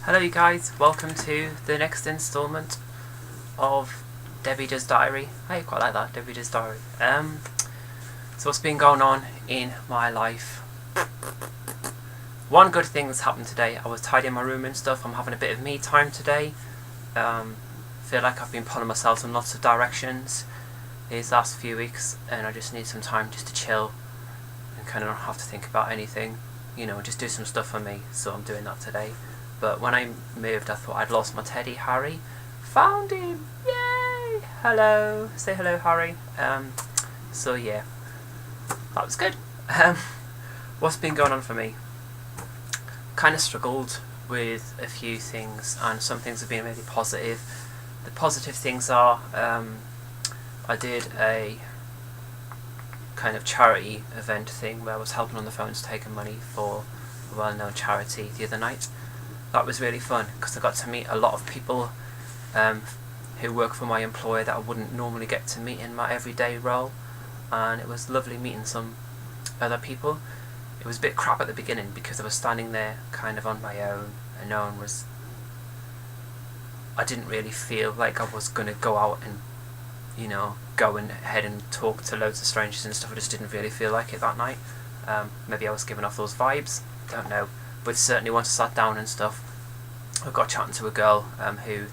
Hello you guys, welcome to the next installment of Debbie Does Diary. I quite like that, Debbie Does Diary. So what's been going on in my life? One good thing that's happened today, I was tidying my room and stuff. I'm having a bit of me time today. Feel like I've been pulling myself in lots of directions these last few weeks, and I just need some time just to chill and kind of not have to think about anything, you know, just do some stuff for me. So I'm doing that today. But when I moved, I thought I'd lost my teddy, Harry. Found him! Yay! Hello! Say hello, Harry. So yeah, that was good. What's been going on for me? Kind of struggled with a few things, and some things have been really positive. The positive things are, I did a kind of charity event thing where I was helping on the phones taking money for a well-known charity the other night. That was really fun because I got to meet a lot of people who work for my employer that I wouldn't normally get to meet in my everyday role, and it was lovely meeting some other people. It was a bit crap at the beginning because I was standing there kind of on my own and no one was... I didn't really feel like I was going to go out and, you know, go ahead and talk to loads of strangers and stuff. I just didn't really feel like it that night. Maybe I was giving off those vibes, don't know. But certainly once I sat down and stuff, I got chatting to a girl who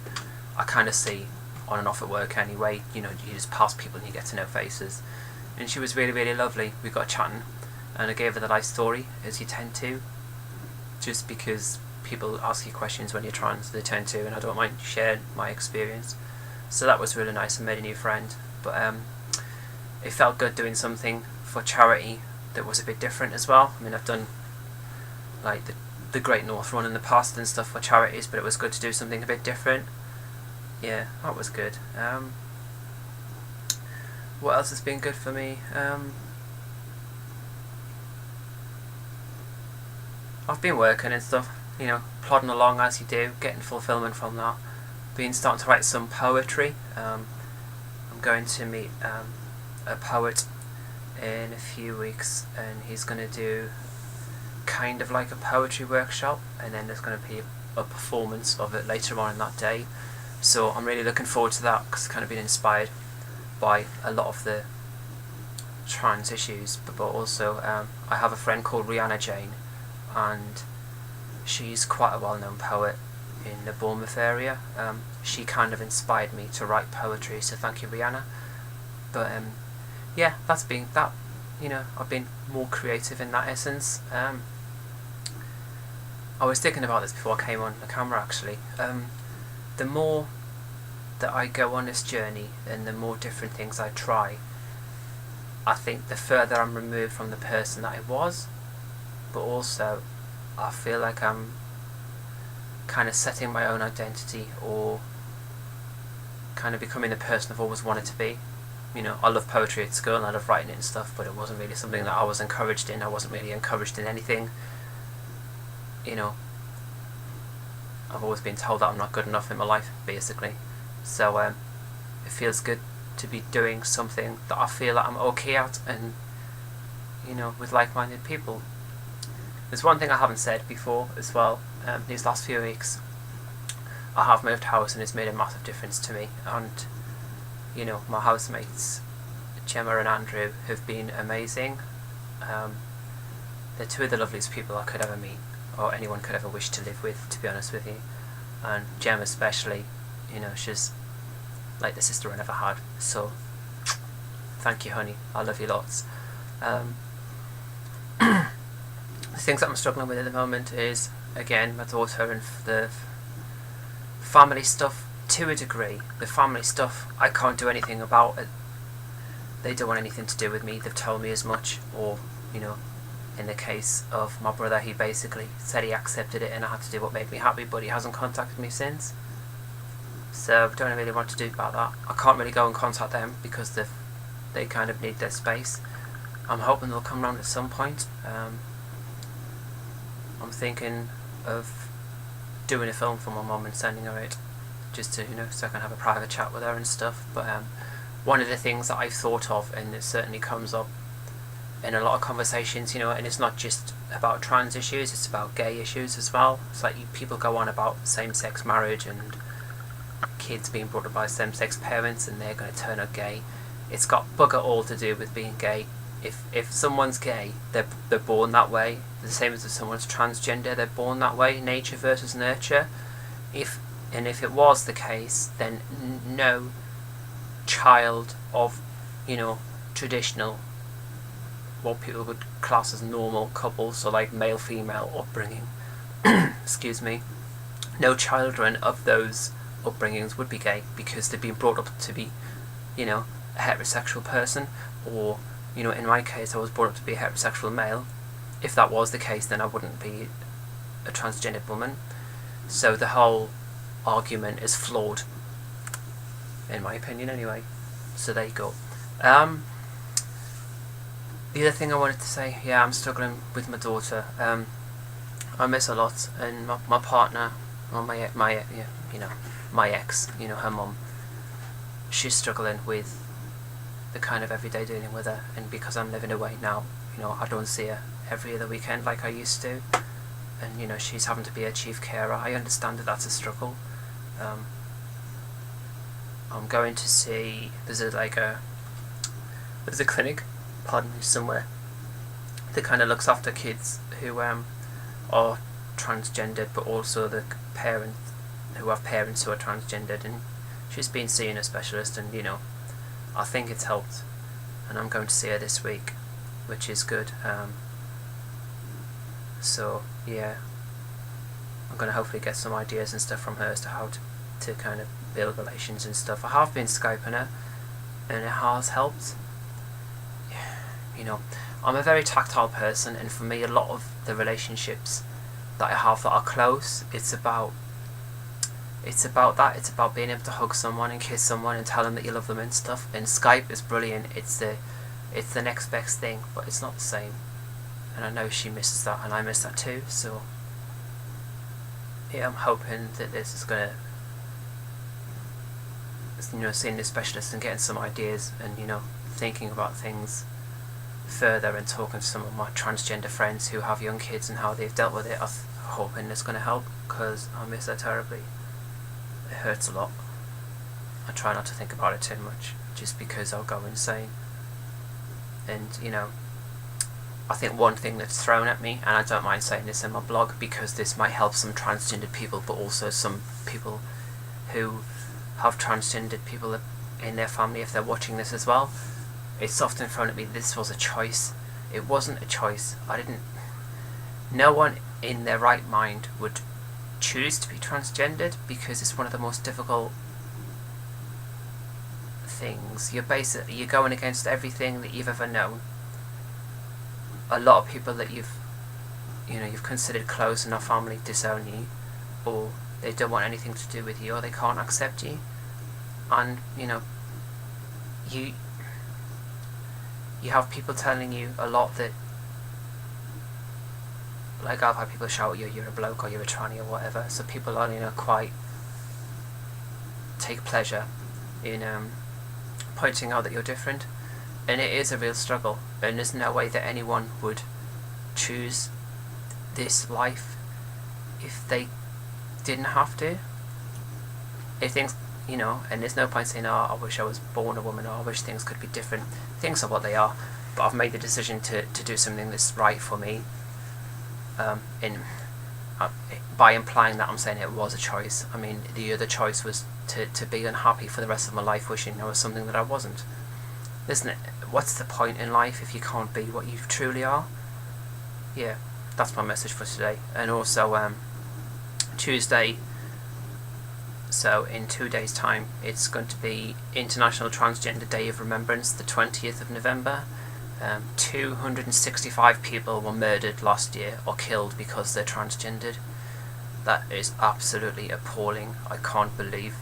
I kind of see on and off at work anyway. You know, you just pass people and you get to know faces. And she was really, really lovely. We got chatting and I gave her the life story, as you tend to. Just because people ask you questions when you're trans, they tend to, and I don't mind sharing my experience. So that was really nice. I made a new friend. But it felt good doing something for charity that was a bit different as well. I mean, I've done like the Great North Run in the past and stuff for charities, but it was good to do something a bit different. Yeah, that was good. What else has been good for me? I've been working and stuff, you know, plodding along as you do, getting fulfillment from that. Been starting to write some poetry. I'm going to meet a poet in a few weeks, and he's going to do kind of like a poetry workshop, and then there's going to be a performance of it later on in that day. So I'm really looking forward to that because I've kind of been inspired by a lot of the trans issues, but also I have a friend called Rihanna Jane, and she's quite a well-known poet in the Bournemouth area. She kind of inspired me to write poetry, so thank you, Rihanna. But yeah, that's been that. You know, I've been more creative in that essence. I was thinking about this before I came on the camera actually. The more that I go on this journey and the more different things I try, I think the further I'm removed from the person that I was, but also I feel like I'm kind of setting my own identity or kind of becoming the person I've always wanted to be. You know, I love poetry at school and I love writing it and stuff, but it wasn't really something that I was encouraged in. I wasn't really encouraged in anything. You know, I've always been told that I'm not good enough in my life, basically. So it feels good to be doing something that I feel that I'm okay at, and, you know, with like-minded people. There's one thing I haven't said before as well. These last few weeks, I have moved house and it's made a massive difference to me. And you know, my housemates, Gemma and Andrew, have been amazing. They're two of the loveliest people I could ever meet, or anyone could ever wish to live with, to be honest with you. And Gemma especially, you know, she's like the sister I never had. So, thank you, honey. I love you lots. The things that I'm struggling with at the moment is, again, my daughter and the family stuff. To a degree, the family stuff I can't do anything about it. They don't want anything to do with me. They've told me as much. Or, you know, in the case of my brother, he basically said he accepted it and I had to do what made me happy, but he hasn't contacted me since. So I don't really want to do about that. I can't really go and contact them because they kind of need their space. I'm hoping they'll come round at some point. I'm thinking of doing a film for my mum and sending her it, just to, you know, so I can have a private chat with her and stuff. But one of the things that I've thought of, and it certainly comes up in a lot of conversations, you know, and it's not just about trans issues, it's about gay issues as well. It's like people go on about same-sex marriage and kids being brought up by same-sex parents and they're going to turn out gay. It's got bugger all to do with being gay. If someone's gay, they're born that way. The same as if someone's transgender, they're born that way. Nature versus nurture. If it was the case, then no child of, traditional, what people would class as normal couples, so like male-female upbringing, excuse me, no children of those upbringings would be gay, because they've been brought up to be, a heterosexual person, or, in my case, I was brought up to be a heterosexual male. If that was the case, then I wouldn't be a transgendered woman. So the whole argument is flawed, in my opinion, anyway. So there you go. The other thing I wanted to say, I'm struggling with my daughter. I miss her a lot, and my partner, or my ex, her mum, she's struggling with the kind of everyday dealing with her, and because I'm living away now, I don't see her every other weekend like I used to, and she's having to be a chief carer. I understand that that's a struggle. I'm going to see, there's a clinic, pardon me, somewhere that kind of looks after kids who are transgendered, but also the parents who have parents who are transgendered, and she's been seeing a specialist, and I think it's helped, and I'm going to see her this week, which is good. So yeah, I'm going to hopefully get some ideas and stuff from her as to how to kind of build relations and stuff. I have been Skyping her, and it has helped. I'm a very tactile person, and for me, a lot of the relationships that I have that are close, it's about that. It's about being able to hug someone and kiss someone and tell them that you love them and stuff. And Skype is brilliant. It's the next best thing, but it's not the same. And I know she misses that, and I miss that too. So yeah, I'm hoping that this is gonna, seeing this specialist and getting some ideas, and thinking about things further, and talking to some of my transgender friends who have young kids and how they've dealt with it. I'm hoping it's going to help, because I miss her terribly. It hurts a lot. I try not to think about it too much, just because I'll go insane. And I think one thing that's thrown at me, and I don't mind saying this in my blog because this might help some transgendered people, but also some people who have transgendered people in their family if they're watching this as well. It's often thrown at me, this was a choice. It wasn't a choice. No one in their right mind would choose to be transgendered, because it's one of the most difficult things. You're going against everything that you've ever known. A lot of people that you've considered close in our family disown you, or they don't want anything to do with you, or they can't accept you. And you have people telling you a lot that, like, I've had people shout at you, you're a bloke, or you're a tranny, or whatever. So people are quite take pleasure in pointing out that you're different, and it is a real struggle, and there's no way that anyone would choose this life if they didn't have to. If things, and there's no point saying, I wish I was born a woman, or I wish things could be different. Things are what they are, but I've made the decision to do something that's right for me. By implying that, I'm saying it was a choice. I mean, the other choice was to be unhappy for the rest of my life, wishing I was something that I wasn't. Isn't it? What's the point in life if you can't be what you truly are? Yeah, that's my message for today. And also, Tuesday, so in 2 days' time, it's going to be International Transgender Day of Remembrance, the 20th of November. 265 people were murdered last year, or killed because they're transgendered. That is absolutely appalling. I can't believe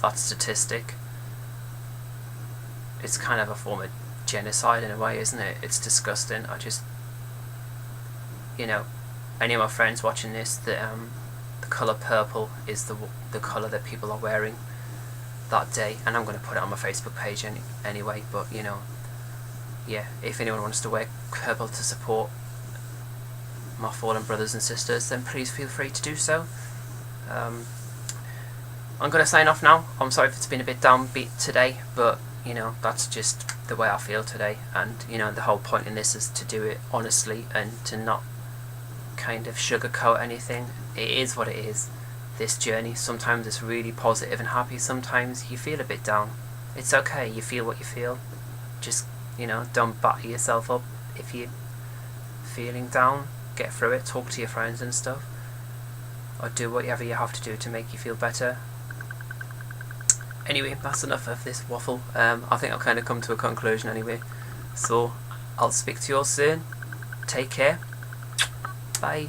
that statistic. It's kind of a form of genocide in a way, isn't it? It's disgusting. I just, any of my friends watching this, the colour purple is the colour that people are wearing that day, and I'm going to put it on my Facebook page anyway, but yeah, if anyone wants to wear purple to support my fallen brothers and sisters, then please feel free to do so. I'm going to sign off now. I'm sorry if it's been a bit downbeat today, but you know, that's just the way I feel today, and you know, the whole point in this is to do it honestly and to not kind of sugarcoat anything. It is what it is, this journey. Sometimes it's really positive and happy, sometimes you feel a bit down. It's okay, you feel what you feel. Just, you know, don't batter yourself up if you're feeling down. Get through it, talk to your friends and stuff, or do whatever you have to do to make you feel better. Anyway, that's enough of this waffle. I think I've kind of come to a conclusion anyway. So, I'll speak to you all soon. Take care. Bye.